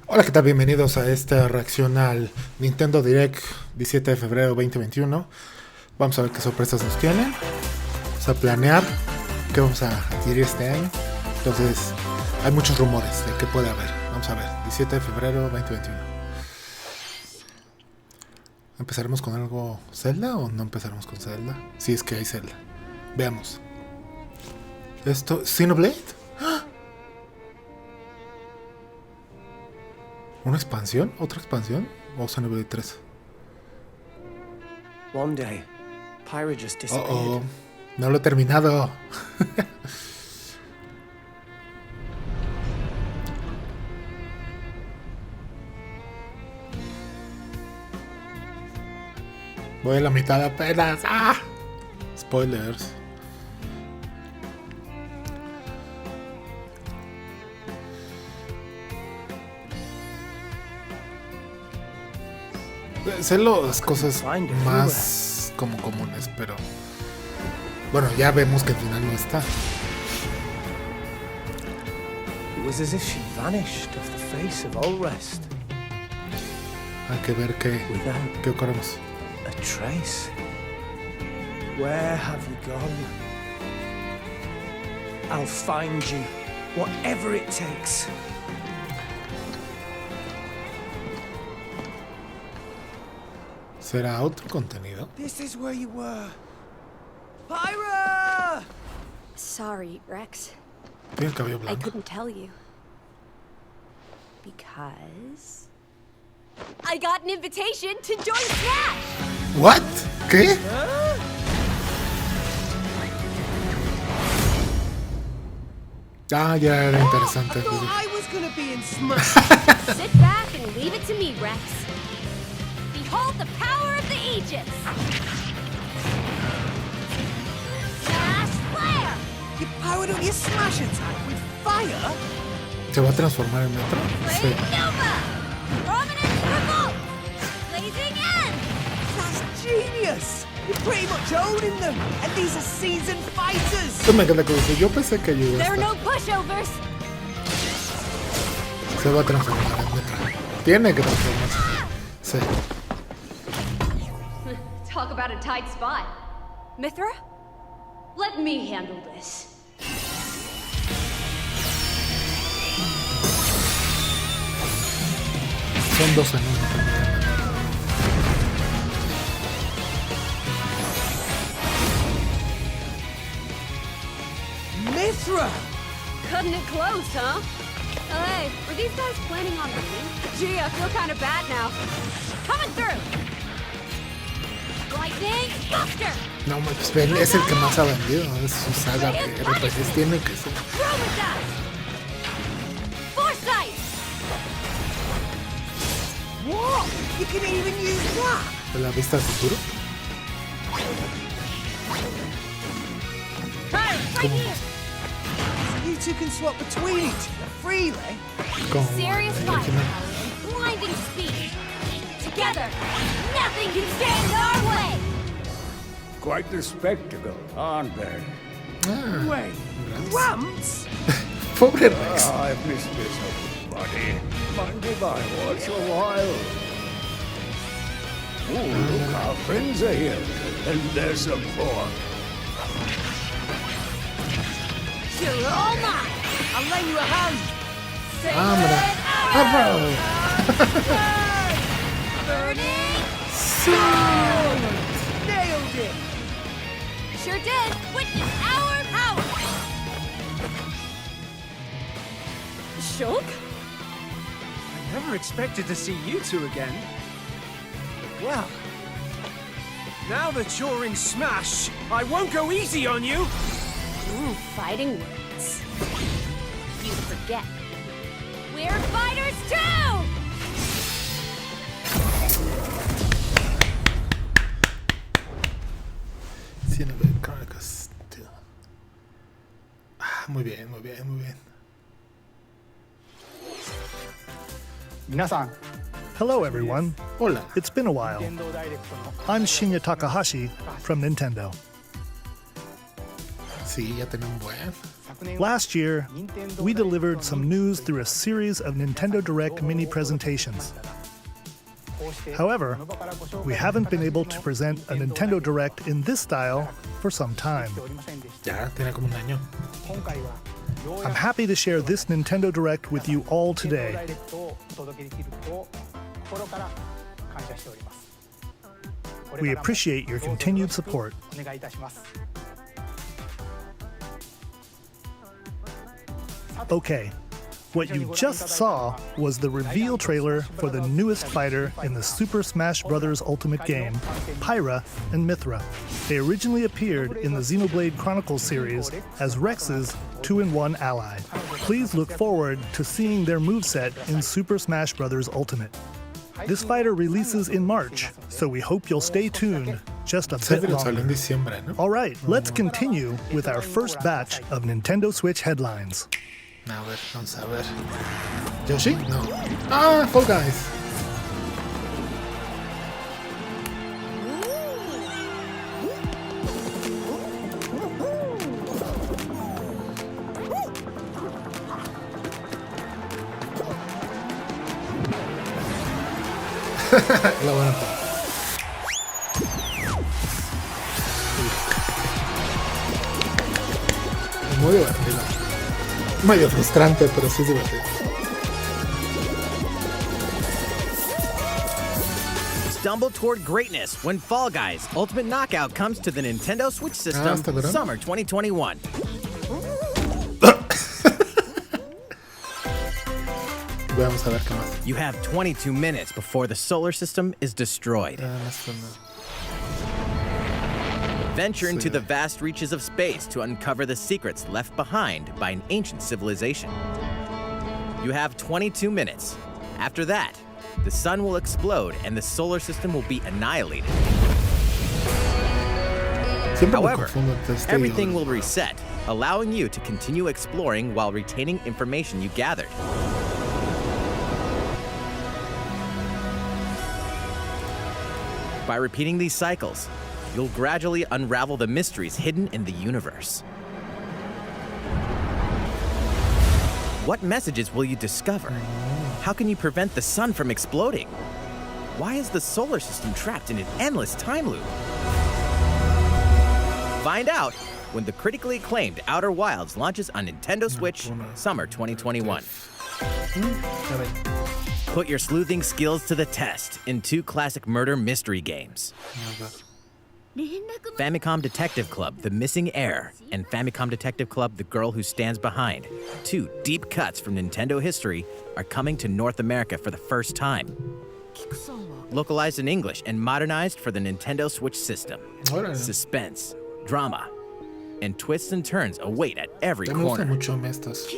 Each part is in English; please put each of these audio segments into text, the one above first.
Hola, ¿qué tal? Bienvenidos a esta reacción al Nintendo Direct 17 de febrero 2021. Vamos a ver qué sorpresas nos tienen. Vamos a planear qué vamos a adquirir este año. Entonces, hay muchos rumores de qué puede haber. Vamos a ver, 17 de febrero 2021. ¿Empezaremos con algo Zelda o no empezaremos con Zelda? Si es que hay Zelda. Veamos. Esto, ¿Xenoblade? ¡Ah! ¿Una expansión? ¿Otra expansión? ¿O Xenoblade 3? One day, Pyra just disappeared. No lo he terminado. Voy a la mitad apenas. ¡Ah! Spoilers. Sé las cosas más como comunes, pero bueno, ya vemos que al final no está. It was as if she vanished off the face of all rest. Hay que ver qué ocurrimos. A trace. Where have you gone? I'll find you, whatever it takes. ¿Será otro contenido? This is where you were. Pyra! Sorry, Rex. Tiene el cabello I blanco. couldn't tell you. Because I got an invitation to join Smash! ¿What? ¿Qué? Ah, ya era interesante. I thought I was gonna be in Smash. Sit back and leave it to me, Rex. Behold the power of the Aegis! Smash Flare! You powered up your Smash attack with fire? ¿Se va a transformar en otro? Sí. Flame Nova! Prominent Revolt! Blazing End! That's genius! You're pretty much owning them, and these are seasoned fighters! Esto me encanta que dice, yo pensé que ayudó. There are no pushovers! Se va a transformar en metro. Tiene que transformarse. Sí. Talk about a tight spot. Mithra? Let me handle this. Son dos en uno. Mithra! Cutting it close, huh? Oh, hey, were these guys planning on leaving? Gee, I feel kind of bad now. Coming through! Lightning Buster! No, pues ven, es el que más ha vendido. Es su saga de RPGs. Tiene que ser. Chromadas! Foresight! What? You can even use that? ¿De la vista al futuro? Right ¿Cómo? here! You two can swap between each other freely? ¿Cómo? Serious El firepower original. and blinding speed. Together, nothing can stand in our way! Quite the spectacle, aren't they? Ah, Wait, Gramps? pobre Rex. I've missed this old buddy. Mind if I watch a while? Oh, look, our friends are here. And there's some pork. You're all mine! I'll lend you a hand. Vámonos. Burning! Nailed it! Sure did! Witness our power! Shulk? I never expected to see you two again. Well, now that you're in Smash, I won't go easy on you! Fighting words. You forget. We're fighters too! Xenoblade Chronicles 2. Ah, muy bien, muy bien, muy bien. Minasan. Hello, everyone. Hola. It's been a while. I'm Shinya Takahashi from Nintendo. Sí, ya tenía un buen. Last year, we delivered some news through a series of Nintendo Direct mini presentations. However, we haven't been able to present a Nintendo Direct in this style for some time. Ya, tiene como un año. I'm happy to share this Nintendo Direct with you all today. We appreciate your continued support. Okay, what you just saw was the reveal trailer for the newest fighter in the Super Smash Bros. Ultimate game, Pyra and Mithra. They originally appeared in the Xenoblade Chronicles series as Rex's 2-in-1 ally. Please look forward to seeing their moveset in Super Smash Bros. Ultimate. This fighter releases in March, so we hope you'll stay tuned just a bit Salió en longer. diciembre, ¿no? All right, let's continue with our first batch of Nintendo Switch headlines. A ver, vamos a ver. ¿Yoshi? No. Ah, Fall Guys. La buena parte. Muy divertido. Medio frustrante, pero sí es divertido. Stumble toward greatness when Fall Guys Ultimate Knockout comes to the Nintendo Switch system ¿está verano? summer 2021. Vamos a ver qué más. You have 22 minutes before the solar system is destroyed. Venture into the vast reaches of space to uncover the secrets left behind by an ancient civilization. You have 22 minutes. After that, the sun will explode and the solar system will be annihilated. Siempre me However, confundo entre este y everything otro. will reset, allowing you to continue exploring while retaining information you gathered. By repeating these cycles, you'll gradually unravel the mysteries hidden in the universe. What messages will you discover? How can you prevent the sun from exploding? Why is the solar system trapped in an endless time loop? Find out when the critically acclaimed Outer Wilds launches on Nintendo Switch summer 2021. Put your sleuthing skills to the test in two classic murder mystery games. Famicom Detective Club, The Missing Heir, and Famicom Detective Club, The Girl Who Stands Behind, two deep cuts from Nintendo history, are coming to North America for the first time. Localized in English and modernized for the Nintendo Switch system. Órale. Suspense, drama, and twists and turns await at every Ya me gustan corner. mucho estos.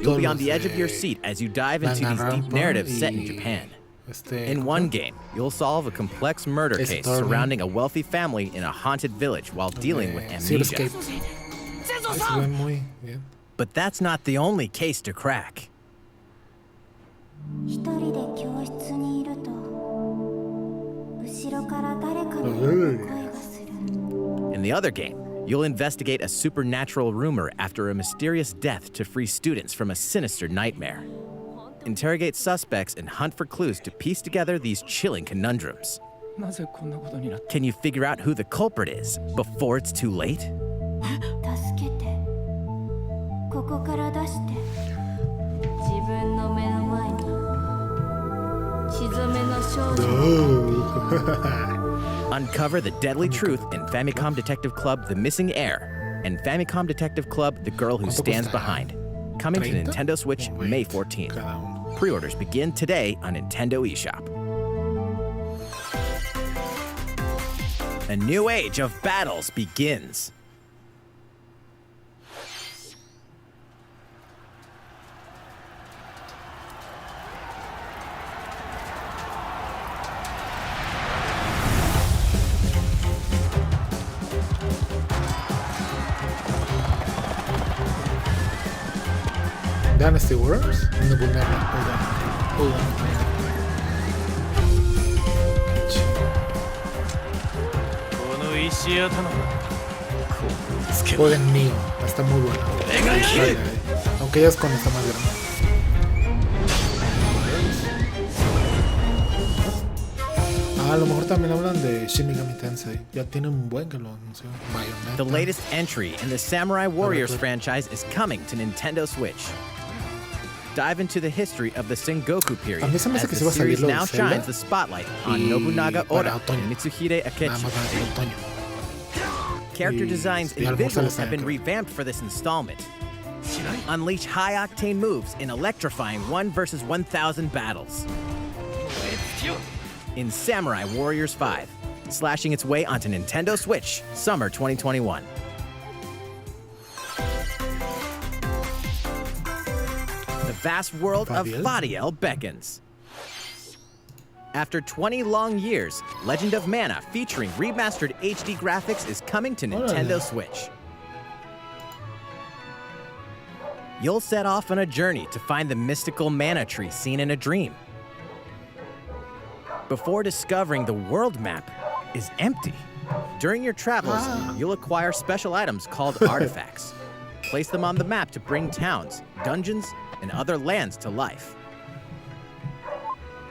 You'll be on the edge of your seat as you dive into these deep narratives set in Japan. In one game, you'll solve a complex murder case surrounding a wealthy family in a haunted village while dealing with amnesia. Se ve muy bien. But that's not the only case to crack. 一人で教室にいると後ろから誰かの声がする In the other game, you'll investigate a supernatural rumor after a mysterious death to free students from a sinister nightmare. Interrogate suspects and hunt for clues to piece together these chilling conundrums. Can you figure out who the culprit is before it's too late? 助けてここから出して自分の目の前に血染めの少女 Uncover the deadly truth in Famicom Detective Club The Missing Heir and Famicom Detective Club The Girl Who Stands Behind. Coming to Nintendo Switch May 14th. Cada uno. Pre-orders begin today on Nintendo eShop. A new age of battles begins. Dynasty Warriors? ¿Dónde ponerla? Hold on. この石頭 Juego en Neo, está muy bueno. Aunque ya es cuando está más grande. A lo mejor también hablan de Shin Megami Tensei. Ya tiene un buen que lo anunció. The latest entry in the Samurai Warriors franchise is coming to Nintendo Switch. Dive into the history of the Sengoku period as the series now shines the spotlight on Nobunaga Oda and Mitsuhide Akechi. Character designs and visuals have been revamped for this installment. Unleash high-octane moves in electrifying 1 versus 1,000 battles. In Samurai Warriors 5, slashing its way onto Nintendo Switch, summer 2021. The vast world of Fadiel beckons. After 20 long years, Legend of Mana featuring remastered HD graphics is coming to Nintendo Switch. You'll set off on a journey to find the mystical mana tree seen in a dream. Before discovering the world map is empty. During your travels, you'll acquire special items called artifacts. Place them on the map to bring towns, dungeons, and other lands to life.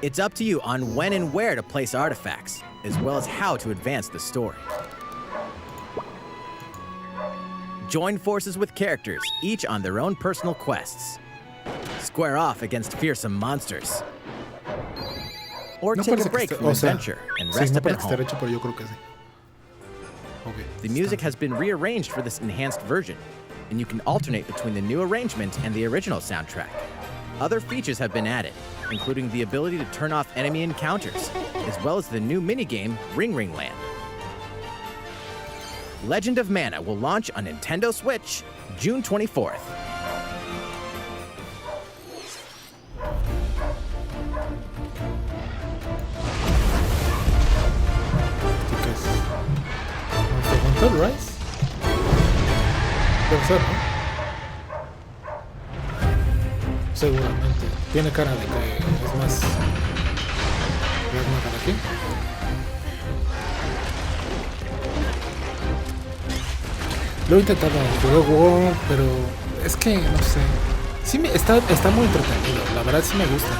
It's up to you on when and where to place artifacts, as well as how to advance the story. Join forces with characters, each on their own personal quests. Square off against fearsome monsters. Or take a break from adventure and rest up at home. The music has been rearranged for this enhanced version, and you can alternate between the new arrangement and the original soundtrack. Other features have been added, including the ability to turn off enemy encounters, as well as the new minigame Ring Ring Land. Legend of Mana will launch on Nintendo Switch June 24th. Monster Rise? Debe ser, ¿no? Seguramente. Tiene cara de que es más... ¿Ves una cara aquí? Lo he intentado jugar WoW, pero es que no sé. Sí está muy entretenido, la verdad sí me gusta.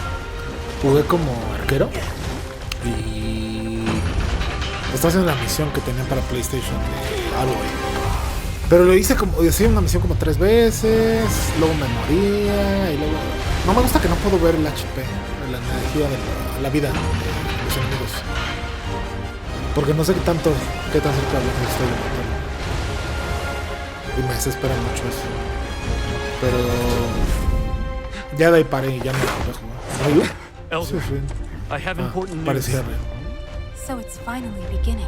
Jugué como arquero y estaba haciendo la misión que tenían para PlayStation de Alloy. Pero lo hice una misión como 3 veces, luego me moría y luego... No me gusta que no puedo ver el HP, la energía de la vida de los enemigos. Porque no sé qué tan cerca estoy de matarlo. Y me desespera mucho eso. Pero... ya de ahí paré y ya no lo voy a jugar. Sí, sí. Parecía real. So it's finally beginning.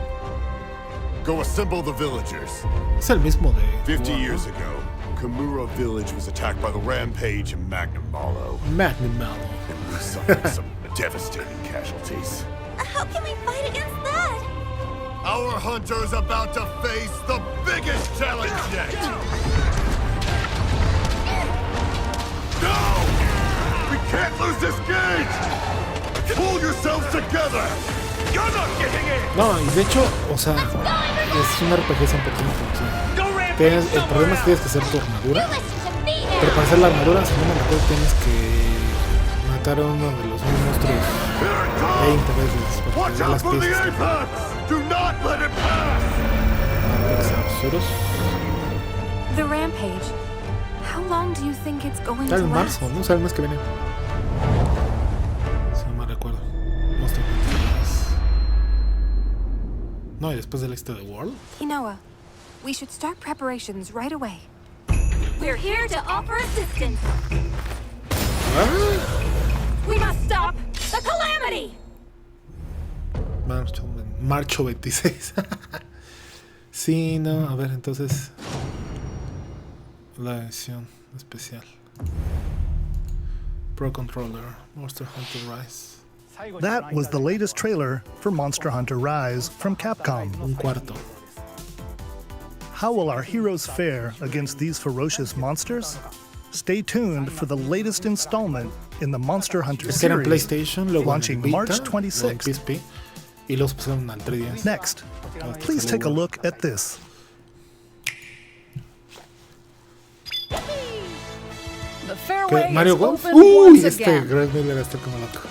Go assemble the villagers. Es el mismo de... 50 years ago, Kamura Village was attacked by the Rampage and Magnum Malo. And we suffered some devastating casualties. How can we fight against that? Our hunter's about to face the biggest challenge yet! No! We can't lose this gauge! Pull yourselves together! You're not getting it! No, y de hecho, o sea, es un RPG 100% el problema es que tienes que hacer tu armadura. Pero para hacer la armadura, si no me recuerdo, tienes que matar a uno de los monstruos 20 veces para tener las piezas. The Rampage. How long do you think it's going Está to en last? marzo, ¿no? O sea, el mes que viene. Si no me recuerdo. No, y después del este de World. Inoa, we should start preparations right away. We're here to offer assistance. ¿Ah? We must stop the calamity. Marcho 26. Sí, no, a ver, entonces la edición especial Pro Controller Monster Hunter Rise. That was the latest trailer for Monster Hunter Rise from Capcom. Un cuarto. How will our heroes fare against these ferocious monsters? Stay tuned for the latest installment in the Monster Hunter Era en series, PlayStation, luego launching en Vita, March luego en 26th. PSP, y los pasaron al 3DS. Next, please take a look at this. fairway Mario is Golf. open Uy, once este again. Greg Miller está como loco.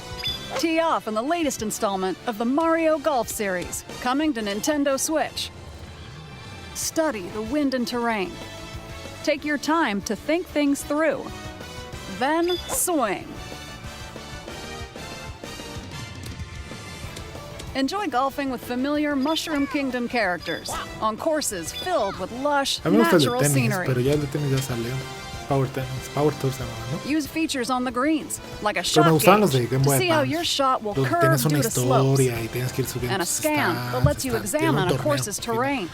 Tee off in the latest installment of the Mario Golf series, coming to Nintendo Switch. Study the wind and terrain. Take your time to think things through. Then swing. Enjoy golfing with familiar Mushroom Kingdom characters on courses filled with lush, A mí me gusta el de natural tenis, scenery. pero ya el de tenis ya salió. Power Tennis, Power Tour se llamaba, ¿no? Use features on the greens, like a Pero me shot gustaban los gauge, de Game to Boy see how Advance, your shot will donde curve tienes una due to slopes, historia y tienes que ir subiendo and a tus scan that lets you estancias, tiene un examine a torneo, course's tiene- terrain.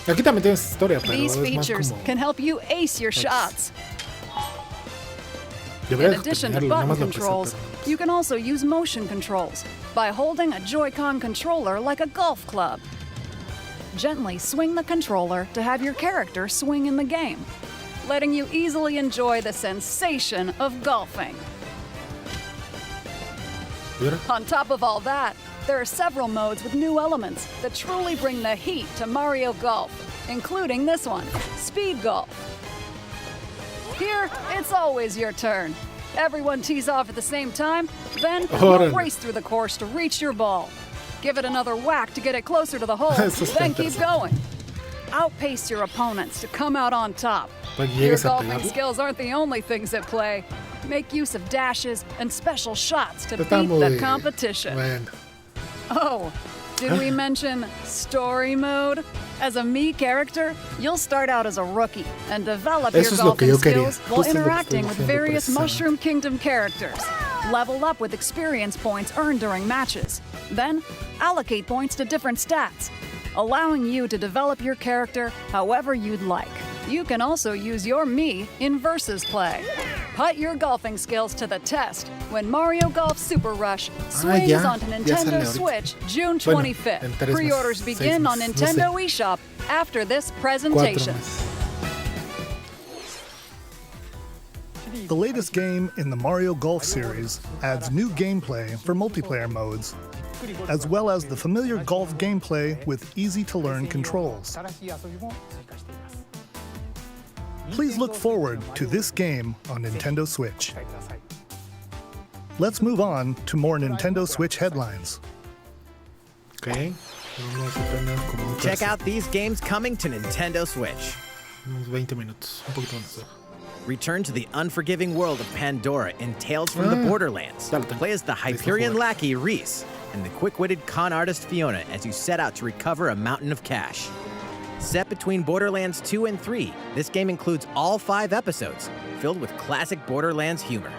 Aquí también tienes historia, pero These es más features como... can help you ace your shots. Debería In addition to tenerlo, nada button más lo pensé, controls, pero- you can also use motion controls by holding a Joy-Con controller like a golf club. Gently swing the controller to have your character swing in the game, letting you easily enjoy the sensation of golfing. Mira. On top of all that, there are several modes with new elements that truly bring the heat to Mario Golf, including this one, Speed Golf. Here, it's always your turn. Everyone tees off at the same time, then Órale. you'll race through the course to reach your ball. Give it another whack to get it closer to the hole, Eso está then keep interesante. going. Outpace your opponents to come out on top. Para que Your llegues a golfing pegarlo. skills aren't the only things at play. Make use of dashes and special shots to Está beat muy the competition. Bueno. Oh, did we mention story mode? As a me character, you'll start out as a rookie and develop Eso es your lo que golfing yo quería. skills while Justo es lo que interacting estoy with diciendo, various precisamente. Mushroom Kingdom characters. Level up with experience points earned during matches. Then, allocate points to different stats, allowing you to develop your character however you'd like. You can also use your me in versus play. Put your golfing skills to the test when Mario Golf Super Rush swings ya, onto ya Nintendo sale ahorita. Switch June Bueno, 25th. en 3 meses, Pre-orders 6 begin on meses, no Nintendo sé. eShop after this 4 presentation. meses. The latest game in the Mario Golf series adds new gameplay for multiplayer modes, as well as the familiar golf gameplay with easy-to-learn controls. Please look forward to this game on Nintendo Switch. Let's move on to more Nintendo Switch headlines. Ok. Vamos apenas como un Check tercio. out these games coming to Nintendo Switch. Unos 20 minutos. Un poquito más. Return to the unforgiving world of Pandora in Tales from the Borderlands. ya lo tengo. Play as the Listo, Hyperion jugar. lackey Reese and the quick-witted con artist Fiona as you set out to recover a mountain of cash. Set between Borderlands 2 and 3, this game includes all 5 episodes, filled with classic Borderlands humor.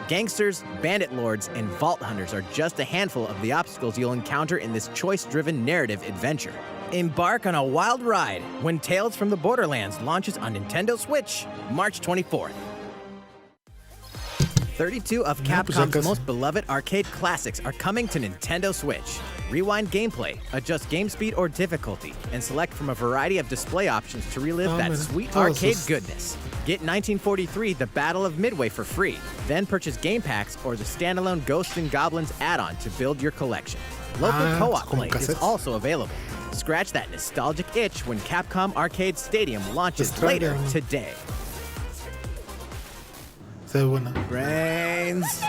Gangsters, bandit lords, and vault hunters are just a handful of the obstacles you'll encounter in this choice-driven narrative adventure. Embark on a wild ride when Tales from the Borderlands launches on Nintendo Switch, March 24th. 32 of pues ya Capcom's casi. most beloved arcade classics are coming to Nintendo Switch. Rewind gameplay, adjust game speed or difficulty, and select from a variety of display options to relive that mira, sweet todos arcade esos. goodness. Get 1943 The Battle of Midway for free, then purchase game packs or the standalone Ghosts and Goblins add-on to build your collection. Local co-op como play is cassettes. also available. Scratch that nostalgic itch when Capcom Arcade Stadium launches Pues traigan. later today. Se ve buena. Brains.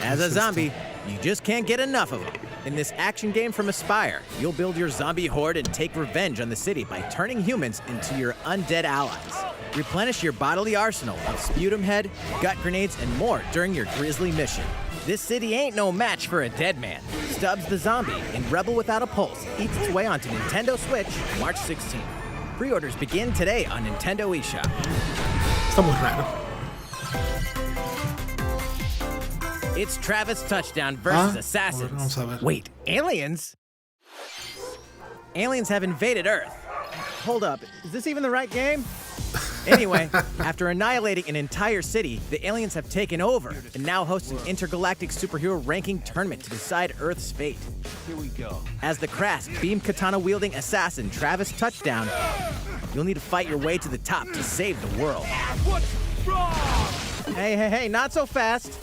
As a zombie, you just can't get enough of them. In this action game from Aspyr, you'll build your zombie horde and take revenge on the city by turning humans into your undead allies. Replenish your bodily arsenal of sputum head, gut grenades, and more during your grisly mission. This city ain't no match for a dead man. Stubbs the Zombie in Rebel Without a Pulse eats its way onto Nintendo Switch March 16th. Pre-orders begin today on Nintendo eShop. Está muy raro. It's Travis Touchdown versus Assassins. Vamos a ver. Wait, aliens? Aliens have invaded Earth. Hold up, is this even the right game? Anyway, after annihilating an entire city, the aliens have taken over and now host an intergalactic superhero ranking tournament to decide Earth's fate. Here we go. As the crass, beam katana-wielding assassin Travis Touchdown, you'll need to fight your way to the top to save the world. What's wrong? Hey, not so fast.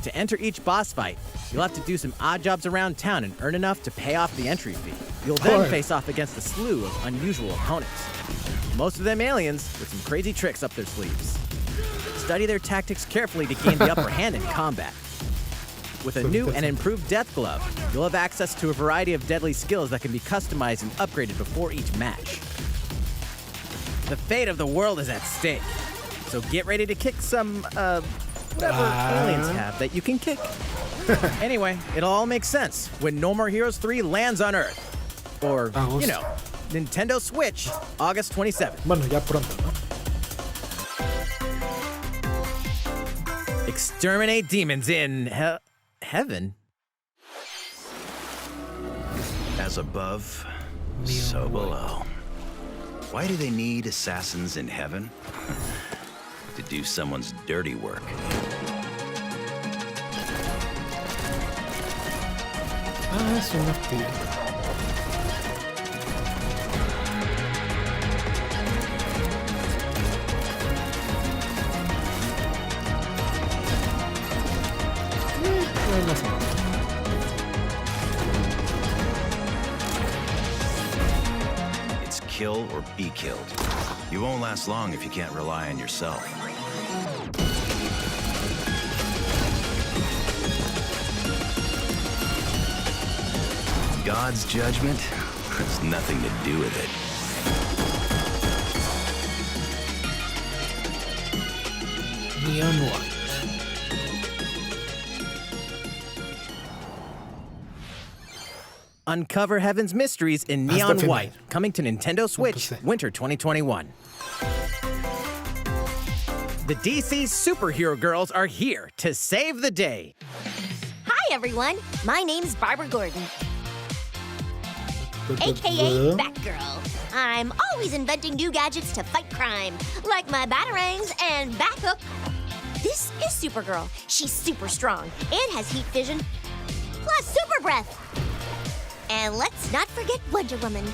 To enter each boss fight, you'll have to do some odd jobs around town and earn enough to pay off the entry fee. You'll then Alright. face off against a slew of unusual opponents. Most of them aliens with some crazy tricks up their sleeves. Study their tactics carefully to gain the upper hand in combat. With a new and improved Death Glove, you'll have access to a variety of deadly skills that can be customized and upgraded before each match. The fate of the world is at stake, so get ready to kick some, whatever aliens have that you can kick. Anyway, it'll all make sense when No More Heroes 3 lands on Earth. Or, you know, Nintendo Switch, August 27th. Bueno, ya pronto, ¿no? Exterminate demons in heaven. As above, so below. Why do they need assassins in heaven? To do someone's dirty work. Ah, es una tía. It's kill or be killed. You won't last long if you can't rely on yourself. God's judgment has nothing to do with it. Neon White. Uncover Heaven's mysteries in Neon White, coming to Nintendo Switch, winter 2021. The DC superhero girls are here to save the day. Hi, everyone. My name's Barbara Gordon, aka Batgirl. I'm always inventing new gadgets to fight crime, like my batarangs and Bathook. This is Supergirl. She's super strong and has heat vision, plus super breath. And let's not forget Wonder Woman,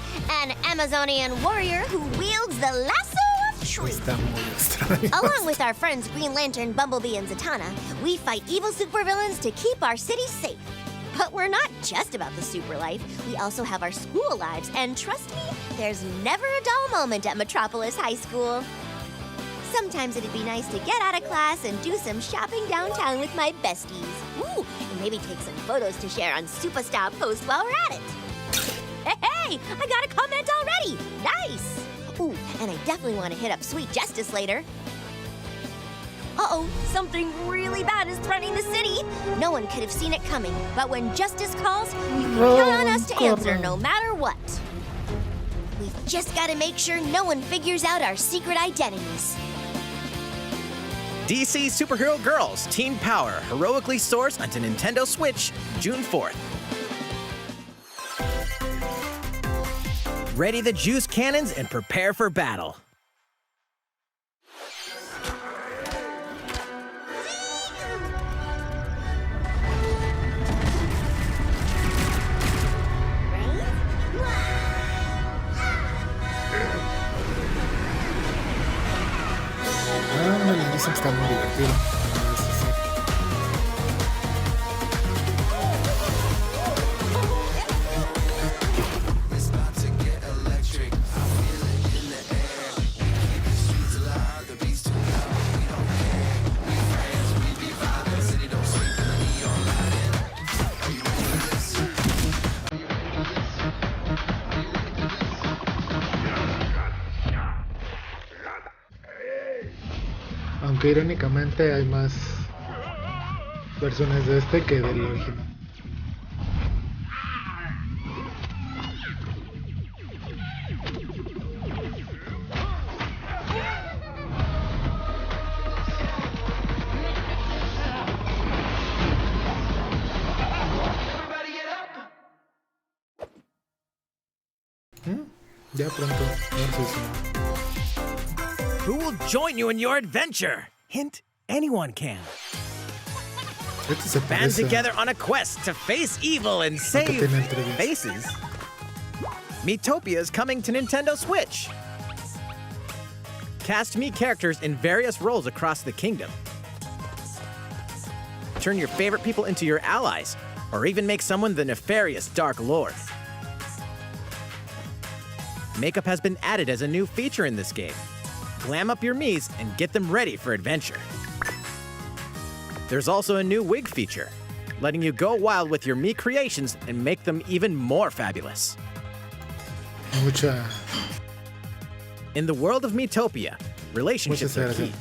an Amazonian warrior who wields the lasso of truth. Along with our friends Green Lantern, Bumblebee, and Zatanna, we fight evil supervillains to keep our city safe. But we're not just about the super life. We also have our school lives, and trust me, there's never a dull moment at Metropolis High School. Sometimes it'd be nice to get out of class and do some shopping downtown with my besties. Ooh, and maybe take some photos to share on Superstar Post while we're at it. Hey, I got a comment already. Nice. Ooh, and I definitely want to hit up Sweet Justice later. Uh-oh, something really bad is threatening the city. No one could have seen it coming, but when justice calls, you can count on us to answer no matter what. We've just got to make sure no one figures out our secret identities. DC Superhero Girls Teen Power heroically soars onto Nintendo Switch June 4th. Ready the juice cannons and prepare for battle. Me dicen que está muy divertido. Aunque irónicamente hay más versiones de este que del original. Ya pronto. Who will join you in your adventure? Hint, anyone can. Band together on a quest to face evil and save faces. Miitopia is coming to Nintendo Switch. Cast Mii characters in various roles across the kingdom. Turn your favorite people into your allies, or even make someone the nefarious Dark Lord. Makeup has been added as a new feature in this game. Glam up your Miis and get them ready for adventure. There's also a new wig feature, letting you go wild with your Mii creations and make them even more fabulous. Mucha. In the world of Miitopia, relationships are key.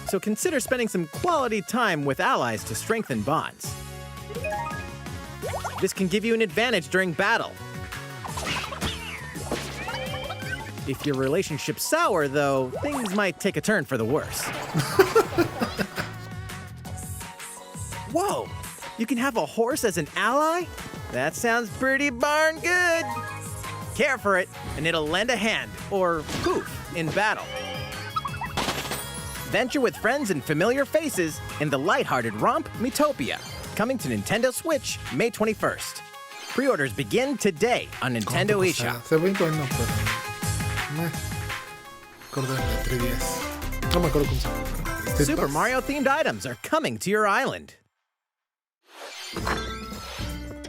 So consider spending some quality time with allies to strengthen bonds. This can give you an advantage during battle. If your relationship's sour, though, things might take a turn for the worse. Whoa! You can have a horse as an ally? That sounds pretty darn good. Care for it, and it'll lend a hand, or poof, in battle. Venture with friends and familiar faces in the lighthearted romp Miitopia, coming to Nintendo Switch May 21st. Pre-orders begin today on Nintendo eShop. Se ve bueno, pero... acuerdo de 3DS. No me acuerdo cómo se llama. Super Mario-themed items are coming to your island.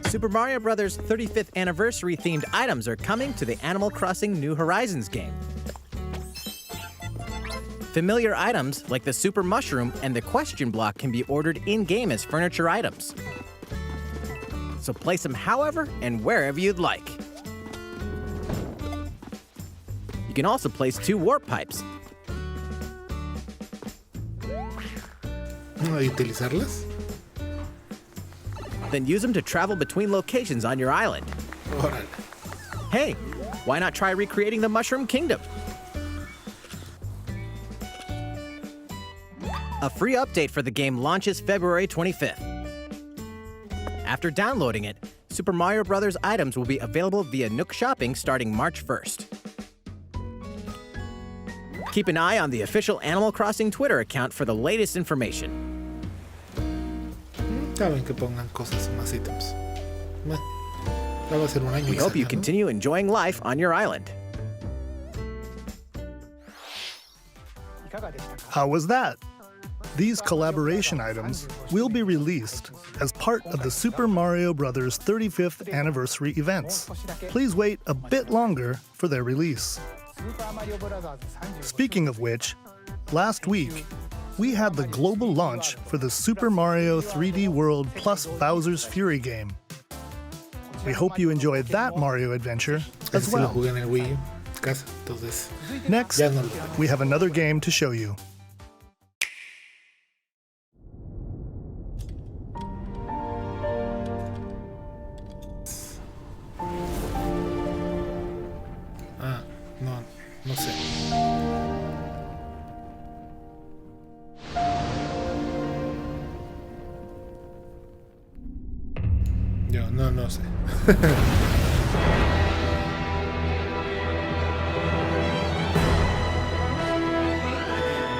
Super Mario Bros. 35th anniversary-themed items are coming to the Animal Crossing New Horizons game. Familiar items like the Super Mushroom and the Question Block can be ordered in-game as furniture items. So place them however and wherever you'd like. You can also place 2 warp pipes. ¿Y utilizarlas? Then use them to travel between locations on your island. Órale. Hey, why not try recreating the Mushroom Kingdom? A free update for the game launches February 25th. After downloading it, Super Mario Bros. Items will be available via Nook Shopping starting March 1st. Keep an eye on the official Animal Crossing Twitter account for the latest information. Saben que pongan cosas más ítems. Bueno, ya va a ser un año. We hope you continue enjoying life on your island. How was that? These collaboration items will be released as part of the Super Mario Bros. 35th anniversary events. Please wait a bit longer for their release. Speaking of which, last week, we had the global launch for the Super Mario 3D World plus Bowser's Fury game. We hope you enjoyed that Mario adventure as well. Next, we have another game to show you. No sé. Yo no sé.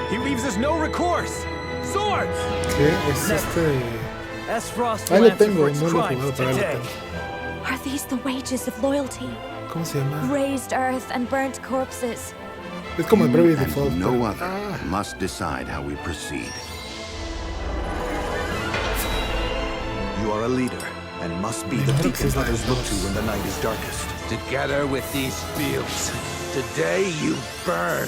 He leaves us no recourse. Swords. ¿Qué es este? S-Frost Ahí lo will answer tengo, for its no lo he crimes jugado, pero ahí lo today. tengo. Are these the wages of loyalty? ¿Cómo se llama? Raised earth and burnt corpses. Es como el Brave Default. And no pero- other must decide how we proceed. You are a leader and must be the Mejor que beacon es la others de look dos. to when the night is darkest. Together with these fields, today you burn.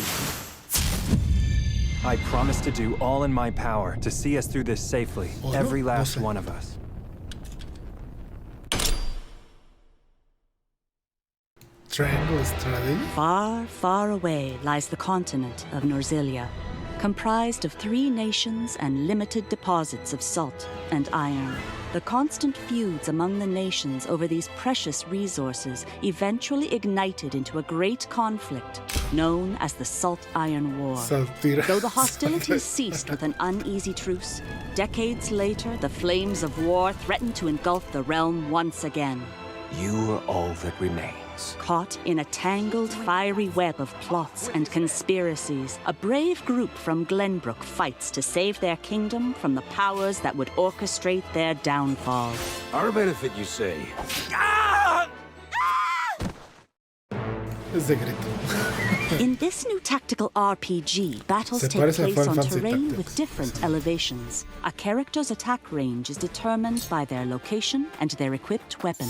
I promise to do all in my power to see us through this safely, Oh, no? every No last sé. one of us. Triangle Strategy. Far, far away lies the continent of Norzilia, comprised of 3 nations and limited deposits of salt and iron. The constant feuds among the nations over these precious resources eventually ignited into a great conflict known as the Salt Iron War. Saltira. Though the hostilities ceased with an uneasy truce, decades later the flames of war threatened to engulf the realm once again. You are all that remains. Caught in a tangled, fiery web of plots and conspiracies, a brave group from Glenbrook fights to save their kingdom from the powers that would orchestrate their downfall. Our benefit, you say? Es de grito. In this new tactical RPG, battles Se take parece a place Final on Fantasy terrain Tactics. with different elevations. A character's attack range is determined by their location and their equipped weapon.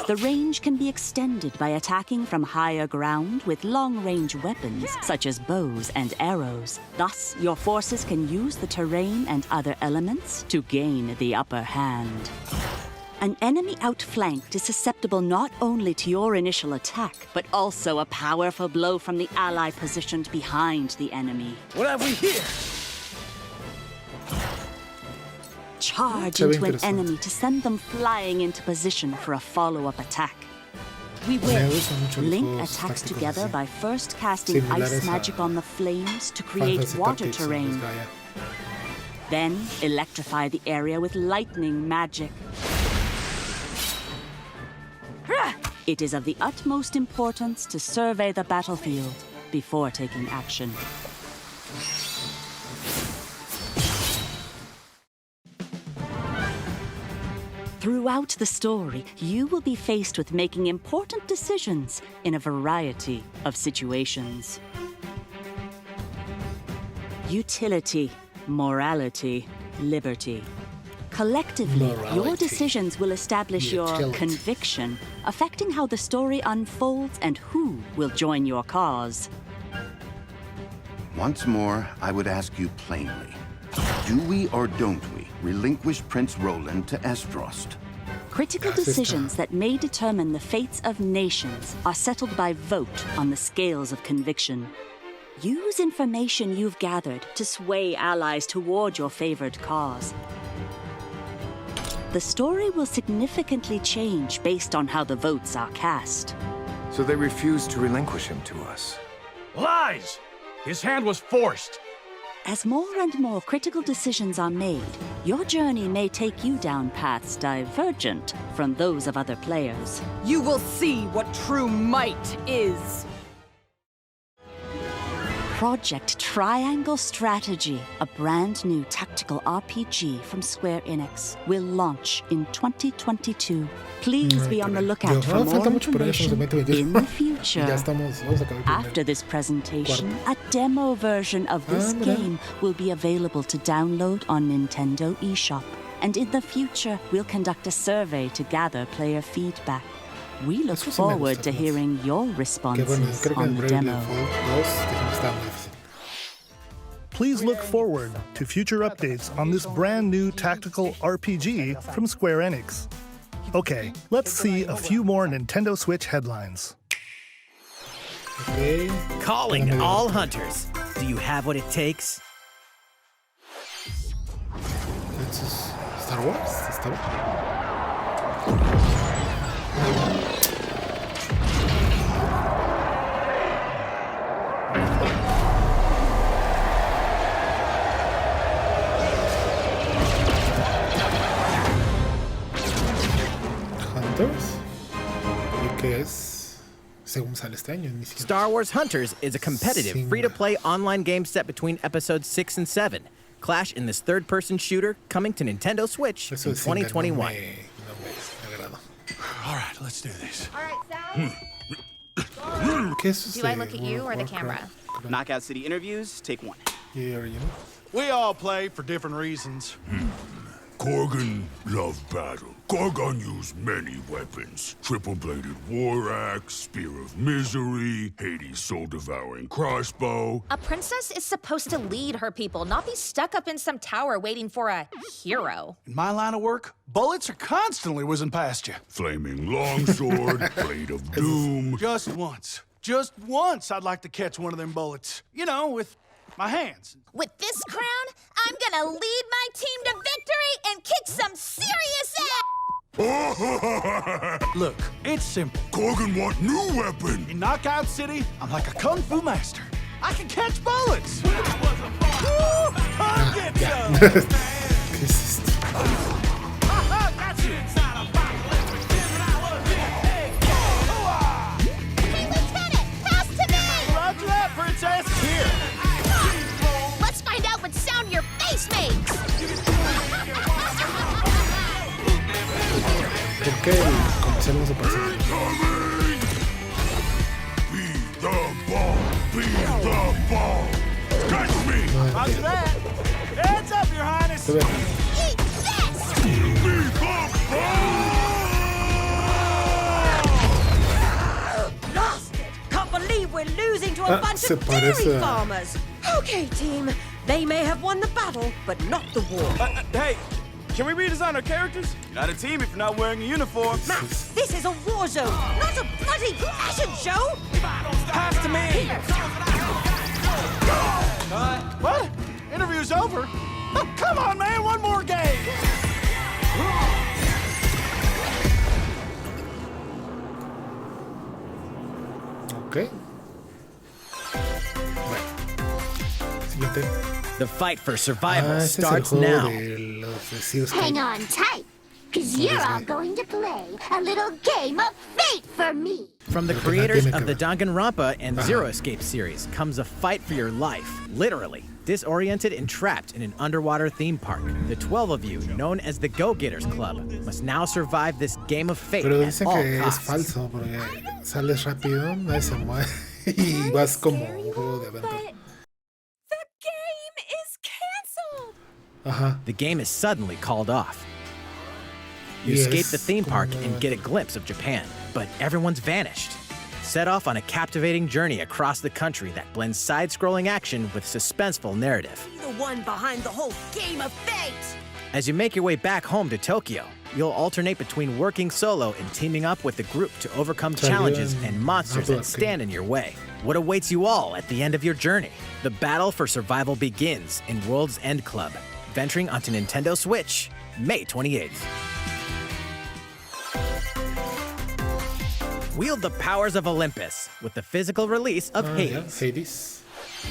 The range can be extended by attacking from higher ground with long-range weapons, such as bows and arrows. Thus, your forces can use the terrain and other elements to gain the upper hand. An enemy outflanked is susceptible not only to your initial attack, but also a powerful blow from the ally positioned behind the enemy. What have we here? Charge into an enemy to send them flying into position for a follow-up attack. We will link attacks together by first casting ice magic on the flames to create water terrain. Then electrify the area with lightning magic. It is of the utmost importance to survey the battlefield before taking action. Throughout the story, you will be faced with making important decisions in a variety of situations. Utility, morality, liberty. Collectively, your decisions will establish your conviction, affecting how the story unfolds and who will join your cause. Once more, I would ask you plainly. Do we or don't we relinquish Prince Roland to Estrost? Critical decisions that may determine the fates of nations are settled by vote on the scales of conviction. Use information you've gathered to sway allies toward your favored cause. The story will significantly change based on how the votes are cast. So they refused to relinquish him to us. Lies! His hand was forced. As more and more critical decisions are made, your journey may take you down paths divergent from those of other players. You will see what true might is. Project Triangle Strategy, a brand new tactical RPG from Square Enix, will launch in 2022. Please be on the lookout for more information in the future. After this presentation, a demo version of this game will be available to download on Nintendo eShop. And in the future, we'll conduct a survey to gather player feedback. We look forward to hearing your responses on the demo. Please look forward to future updates on this brand new tactical RPG from Square Enix. Okay, let's see a few more Nintendo Switch headlines. Calling all hunters. Do you have what it takes? This is Star Wars? Star Wars? Hunters? ¿Y qué es? Según sale este año, ni siquiera. Star Wars Hunters is a competitive, free-to-play online game set between episodes 6 and 7. Clash in this third-person shooter coming to Nintendo Switch in 2021. All right, let's do this. All right, Sal. ¿Qué es Do I look at you or the camera? Knockout City interviews, take one. Yeah, you know. We all play for different reasons. Korgan loved battle. Korgan used many weapons. Triple-bladed war axe, spear of misery, Hades' soul-devouring crossbow. A princess is supposed to lead her people, not be stuck up in some tower waiting for a hero. In my line of work, bullets are constantly whizzing past you. Flaming longsword, blade of doom. Just once I'd like to catch one of them bullets. You know, with my hands. With this crown, I'm gonna lead my team to victory and kick some serious ass! Look, it's simple. Korgan want new weapon. In Knockout City, I'm like a kung fu master. I can catch bullets. Hey, Lieutenant, pass to me! Roger that, Princess. Here. Let's find out what sound your face makes! ¿Por qué el comercial no se parece? Roger that. Heads up, Your Highness. Eat this! Lost it! Can't believe we're losing to a bunch of dairy farmers. Okay, team. They may have won the battle, but not the war. Hey, can we redesign our characters? You're not a team if you're not wearing a uniform. Max, this is a war zone, not a bloody fashion show. Pass to me. What? Interview's over? Oh, come on, man, one more game. Ok. Bueno. Siguiente. The fight for survival Este es el starts juego now. de los vestidos que- Hang on tight, because you're all going to play a little game of fate for me. From the creators of the Danganronpa and Zero Escape series comes a fight for your life, literally. Disoriented and trapped in an underwater theme park, the 12 of you, known as the Go-Getters Club, must now survive this game of fate Pero at dicen all que es costs. falso porque sales rápido, nadie se mueve y vas como un juego de aventura. Ajá. The game is suddenly called off. You Yes. escape the theme park and get a glimpse of Japan, but everyone's vanished. Set off on a captivating journey across the country that blends side-scrolling action with suspenseful narrative. The one behind the whole game of fate. As you make your way back home to Tokyo, you'll alternate between working solo and teaming up with the group to overcome challenges and monsters that stand in your way. What awaits you all at the end of your journey? The battle for survival begins in World's End Club, venturing onto Nintendo Switch, May 28th. Wield the powers of Olympus with the physical release of Hades. Hades.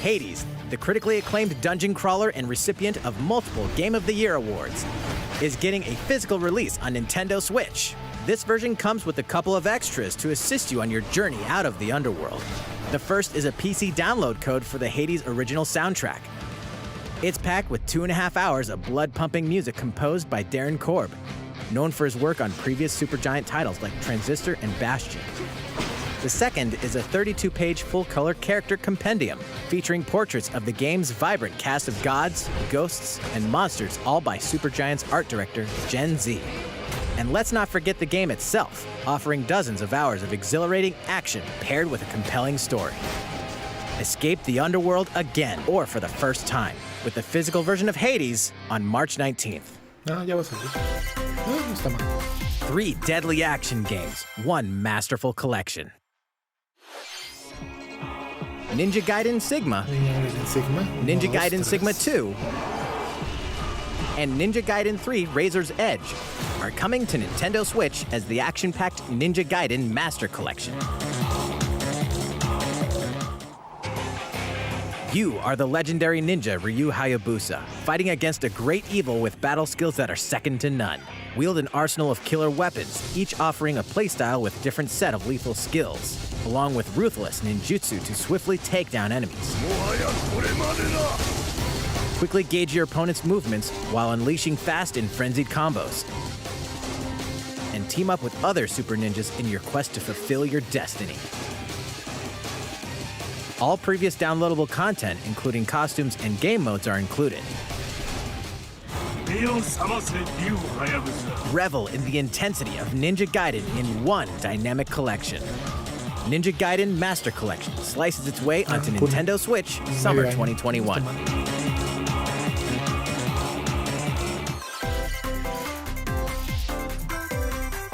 Hades, the critically acclaimed dungeon crawler and recipient of multiple Game of the Year awards, is getting a physical release on Nintendo Switch. This version comes with a couple of extras to assist you on your journey out of the underworld. The first is a PC download code for the Hades original soundtrack. It's packed with 2.5 hours of blood-pumping music composed by Darren Korb, known for his work on previous Supergiant titles like Transistor and Bastion. The second is a 32-page full-color character compendium featuring portraits of the game's vibrant cast of gods, ghosts, and monsters, all by Supergiant's art director, Gen Z. And let's not forget the game itself, offering dozens of hours of exhilarating action paired with a compelling story. Escape the underworld again, or for the first time, with the physical version of Hades on March 19th. Ah, ya va a salir. No está mal. 3 deadly action games, 1 masterful collection. Ninja Gaiden Sigma, Ninja Gaiden Sigma 2, and Ninja Gaiden 3 Razor's Edge are coming to Nintendo Switch as the action-packed Ninja Gaiden Master Collection. You are the legendary ninja Ryu Hayabusa, fighting against a great evil with battle skills that are second to none. Wield an arsenal of killer weapons, each offering a playstyle with different set of lethal skills, along with ruthless ninjutsu to swiftly take down enemies. Quickly gauge your opponent's movements while unleashing fast and frenzied combos. And team up with other super ninjas in your quest to fulfill your destiny. All previous downloadable content, including costumes and game modes, are included. Revel in the intensity of Ninja Gaiden in one dynamic collection. Ninja Gaiden Master Collection slices its way onto Nintendo Switch summer 2021.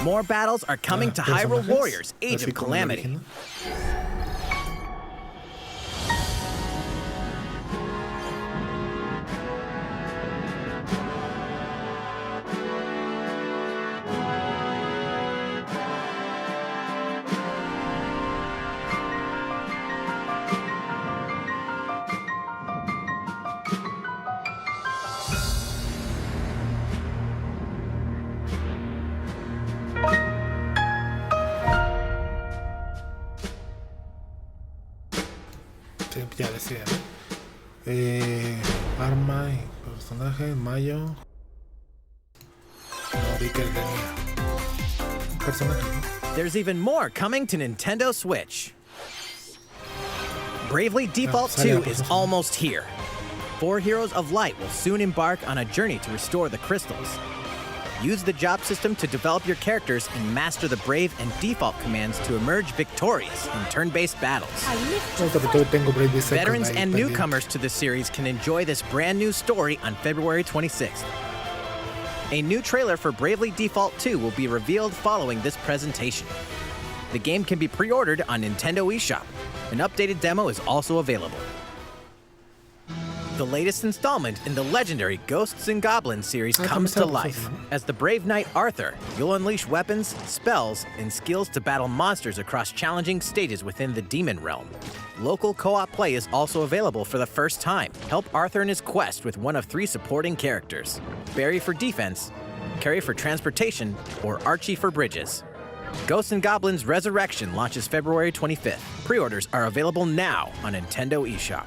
More battles are coming to Hyrule Warriors Age of Calamity. Sí, ya decía, ¿no? Arma y personaje en mayo. No vi que tenía personaje, ¿no? There's even more coming to Nintendo Switch. Bravely Default 2 is almost here. 4 heroes of light will soon embark on a journey to restore the crystals. Use the job system to develop your characters and master the brave and default commands to emerge victorious in turn-based battles. Veterans and newcomers to the series can enjoy this brand new story on February 26th. A new trailer for Bravely Default 2 will be revealed following this presentation. The game can be pre-ordered on Nintendo eShop. An updated demo is also available. The latest installment in the legendary Ghosts and Goblins series comes to life. As the brave knight Arthur, you'll unleash weapons, spells, and skills to battle monsters across challenging stages within the demon realm. Local co-op play is also available for the first time. Help Arthur in his quest with one of 3 supporting characters: Barry for defense, Carrie for transportation, or Archie for bridges. Ghosts and Goblins Resurrection launches February 25th. Pre-orders are available now on Nintendo eShop.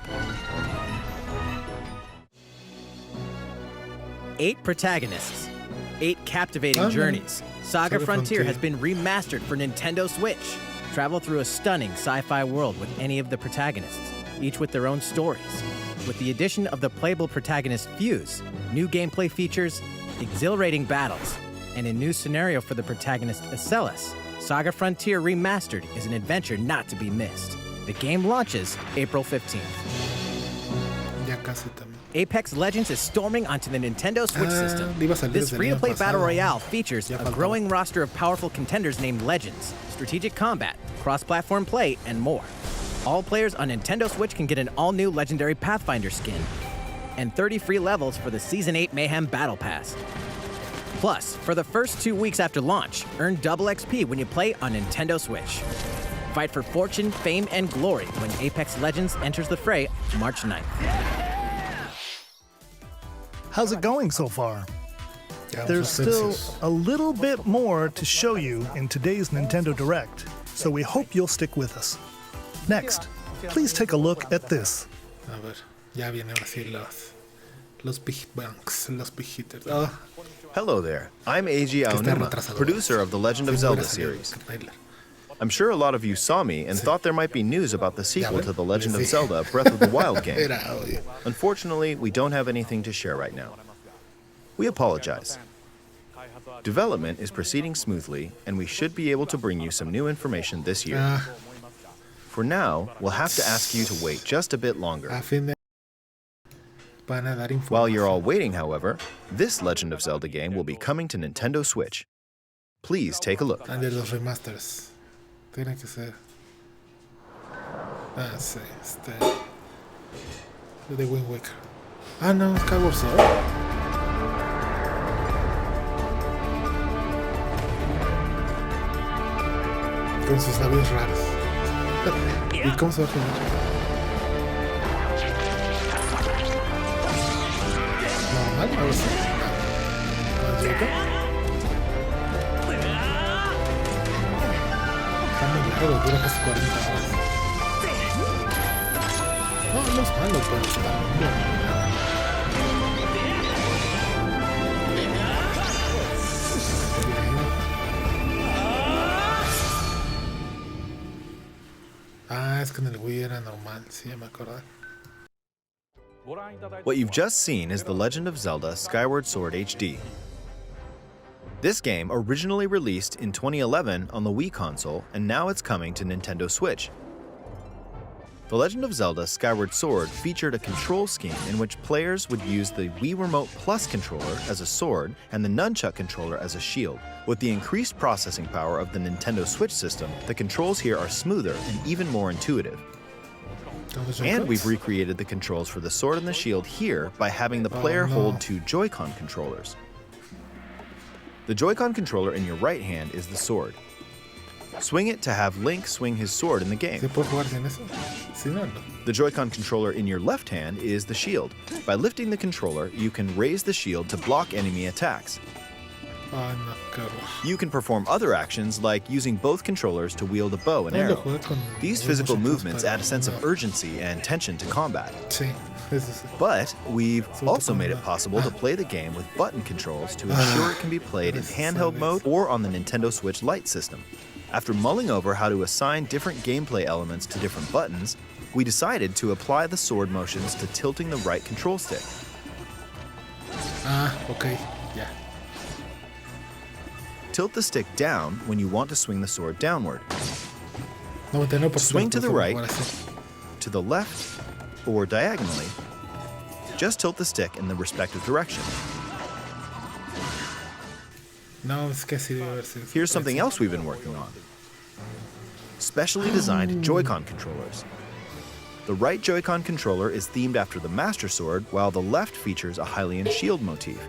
8 protagonists, 8 captivating journeys. Saga Frontier has been remastered for Nintendo Switch. Travel through a stunning sci-fi world with any of the protagonists, each with their own stories. With the addition of the playable protagonist Fuse, new gameplay features, exhilarating battles, and a new scenario for the protagonist Acellus, Saga Frontier Remastered is an adventure not to be missed. The game launches April 15th. Apex Legends is storming onto the Nintendo Switch system. This free-to-play battle royale features a growing roster of powerful contenders named Legends, strategic combat, cross-platform play, and more. All players on Nintendo Switch can get an all-new Legendary Pathfinder skin, and 30 free levels for the Season 8 Mayhem Battle Pass. Plus, for the first 2 weeks after launch, earn double XP when you play on Nintendo Switch. Fight for fortune, fame, and glory when Apex Legends enters the fray March 9th. How's it going so far? There's still a little bit more to show you in today's Nintendo Direct, so we hope you'll stick with us. Next, please take a look at this. A ver, ya vienen así los big banks, los big hitters. Oh. Hello there, I'm Eiji Aonuma, producer of the Legend of Zelda series. I'm sure a lot of you saw me and thought there might be news about the sequel to The Legend of Zelda Breath of the Wild game. Unfortunately, we don't have anything to share right now. We apologize. Development is proceeding smoothly, and we should be able to bring you some new information this year. For now, we'll have to ask you to wait just a bit longer. While you're all waiting, however, this Legend of Zelda game will be coming to Nintendo Switch. Please take a look. And de los remasters. Tiene que ser. Ah, sí, de Wind Waker. Ah, no, Skyward Sword. Con sus labios raros. ¿Y cómo se va a filmar? Normal, a ver si. ¿Con Joker? Dura casi 40 horas. No es malo, pero está Ah, es que en el Wii era normal, sí, ya me acordé. What you've just seen is The Legend of Zelda Skyward Sword HD. This game originally released in 2011 on the Wii console, and now it's coming to Nintendo Switch. The Legend of Zelda Skyward Sword featured a control scheme in which players would use the Wii Remote Plus controller as a sword and the Nunchuck controller as a shield. With the increased processing power of the Nintendo Switch system, the controls here are smoother and even more intuitive. And we've recreated the controls for the sword and the shield here by having the player hold 2 Joy-Con controllers. The Joy-Con controller in your right hand is the sword. Swing it to have Link swing his sword in the game. The Joy-Con controller in your left hand is the shield. By lifting the controller, you can raise the shield to block enemy attacks. You can perform other actions like using both controllers to wield a bow and arrow. These physical movements add a sense of urgency and tension to combat. But we've also made it possible to play the game with button controls to ensure it can be played in handheld mode or on the Nintendo Switch Lite system. After mulling over how to assign different gameplay elements to different buttons, we decided to apply the sword motions to tilting the right control stick. Okay, yeah. Tilt the stick down when you want to swing the sword downward. 99% Swing to the right, ahora sí. to the left, or diagonally. Just tilt the stick in the respective direction. No, es que así debe haber sido. Here's something else we've been working on. Specially designed Joy-Con controllers. The right Joy-Con controller is themed after the Master Sword, while the left features a Hylian shield motif.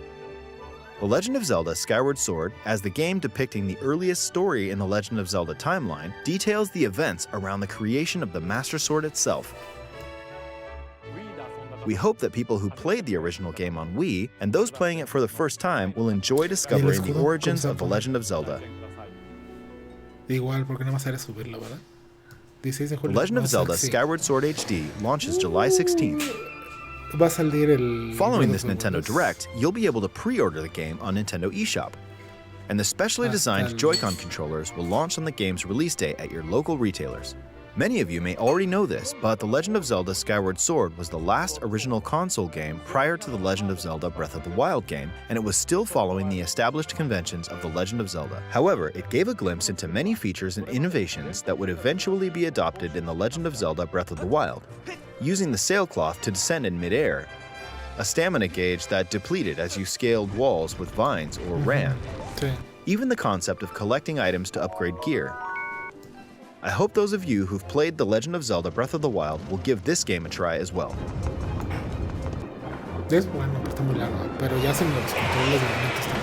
The Legend of Zelda Skyward Sword, as the game depicting the earliest story in the Legend of Zelda timeline, details the events around the creation of the Master Sword itself. We hope that people who played the original game on Wii and those playing it for the first time will enjoy discovering the origins of the Legend of Zelda. Igual, porque nada más era subirlo, ¿verdad? 16 de The julio. Legend of Va a Zelda ser- sí. Skyward Sword HD launches July 16th. Va a salir el. Following Breath this of the Nintendo Wild. Direct, you'll be able to pre-order the game on Nintendo eShop. And the specially designed Hasta el- Joy-Con controllers will launch on the game's release day at your local retailers. Many of you may already know this, but The Legend of Zelda Skyward Sword was the last original console game prior to The Legend of Zelda Breath of the Wild game, and it was still following the established conventions of The Legend of Zelda. However, it gave a glimpse into many features and innovations that would eventually be adopted in The Legend of Zelda Breath of the Wild. Using the sailcloth to descend in midair, a stamina gauge that depleted as you scaled walls with vines or ran, Sí. even the concept of collecting items to upgrade gear. I hope those of you who've played The Legend of Zelda Breath of the Wild will give this game a try as well. Es bueno, pero está muy largo. Pero ya sin los controles de momento está.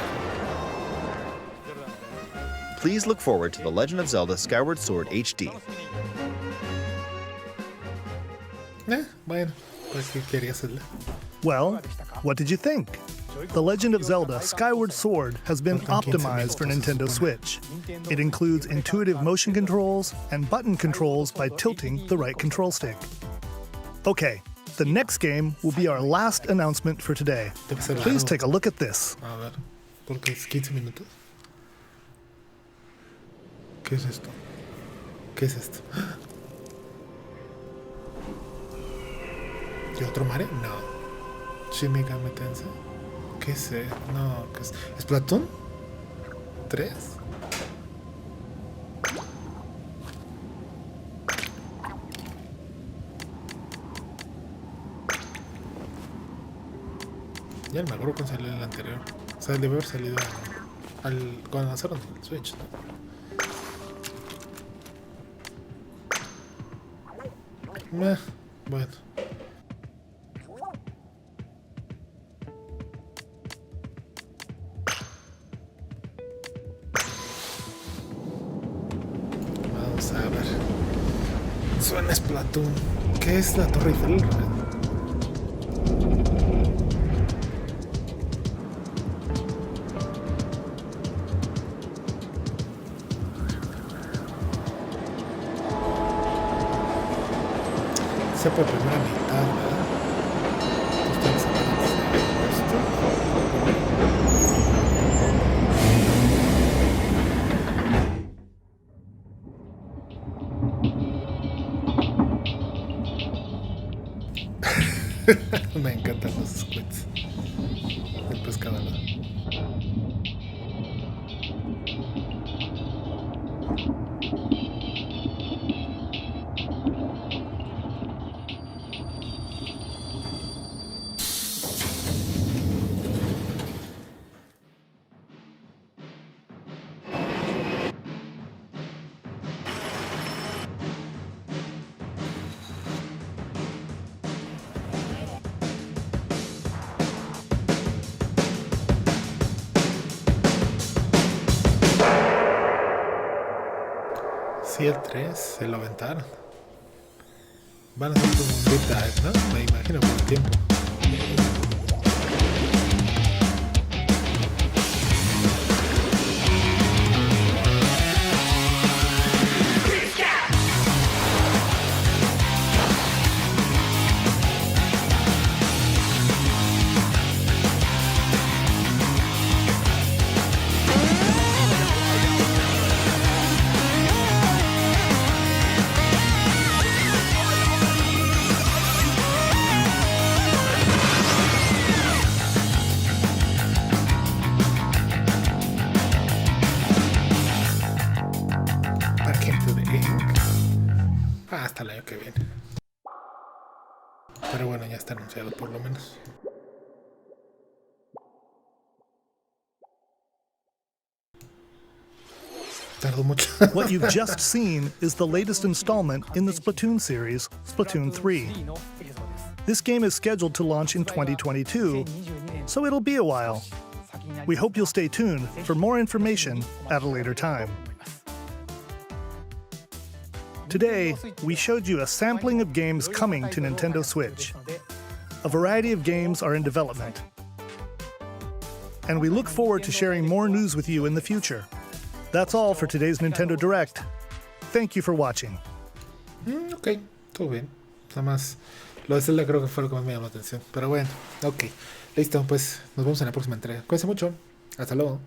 Please look forward to The Legend of Zelda Skyward Sword HD. Bueno, pues ¿qué querías hacerle? Well, what did you think? The Legend of Zelda Skyward Sword has been optimized for Nintendo Switch. It includes intuitive motion controls and button controls by tilting the right control stick. Okay, the next game will be our last announcement for today. Please take a look at this. A ver, porque es 15 minutos. ¿Qué es esto? ¿Qué es esto? ¿Y otro Mario? No. Shin Megami Tensei. ¿Qué es? No, ¿qué es? ¿Splatoon? ¿3? Ya no me acuerdo cuando salió el anterior. O sea, debe haber salido cuando lanzaron el Switch, ¿no? Bueno. Vamos a ver. Suena Splatoon. ¿Qué es la Torre Eiffel? Sea por primera mitad, ¿verdad? Ustedes saben esto. Me encantan los squids. El pescador. Sí, el 3 se lo aventaron. Van a ser como un deep dive, ¿no? Me imagino por el tiempo. hasta el año que viene. Pero bueno, ya está anunciado por lo menos. Tardó mucho. What you've just seen is the latest installment in the Splatoon series, Splatoon 3. This game is scheduled to launch in 2022, so it'll be a while. We hope you'll stay tuned for more information at a later time. Today, we showed you a sampling of games coming to Nintendo Switch. A variety of games are in development. And we look forward to sharing more news with you in the future. That's all for today's Nintendo Direct. Thank you for watching. Ok, todo bien. Nada más lo de Zelda creo que fue lo que más me llamó la atención. Pero bueno, ok. Listo, pues nos vemos en la próxima entrega. Cuídense mucho. Hasta luego.